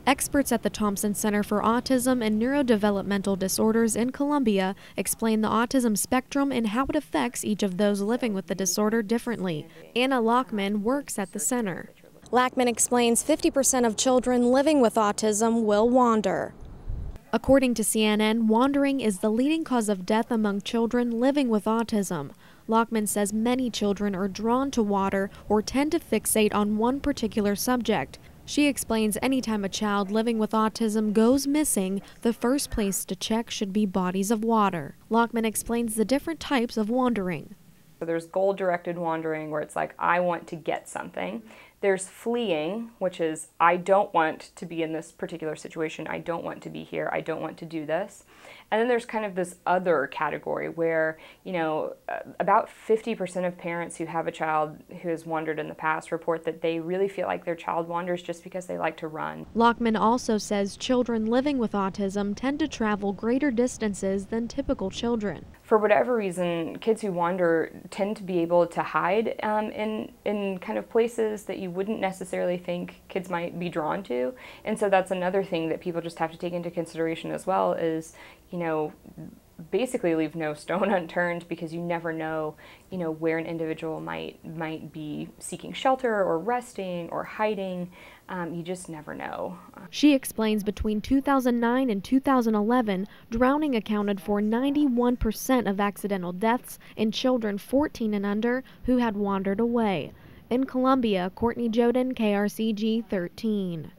Experts at the Thompson Center for Autism and Neurodevelopmental Disorders in Columbia explain the autism spectrum and how it affects each of those living with the disorder differently. Anna Lockman works at the center. Lockman explains 50% of children living with autism will wander. According to CNN, wandering is the leading cause of death among children living with autism. Lockman says many children are drawn to water or tend to fixate on one particular subject. She explains anytime a child living with autism goes missing, the first place to check should be bodies of water. Lockman explains the different types of wandering. So there's goal-directed wandering, where it's like, I want to get something. There's fleeing, which is, I don't want to be in this particular situation. I don't want to be here. I don't want to do this. And then there's kind of this other category where, about 50% of parents who have a child who has wandered in the past report that they really feel like their child wanders just because they like to run. Lockman also says children living with autism tend to travel greater distances than typical children. For whatever reason, kids who wander tend to be able to hide in kind of places that you wouldn't necessarily think kids might be drawn to. And so that's another thing that people just have to take into consideration as well is, basically leave no stone unturned, because you never know, where an individual might be seeking shelter or resting or hiding. You just never know. She explains between 2009 and 2011, drowning accounted for 91% of accidental deaths in children 14 and under who had wandered away. In Columbia, Courtney Joden, KRCG 13.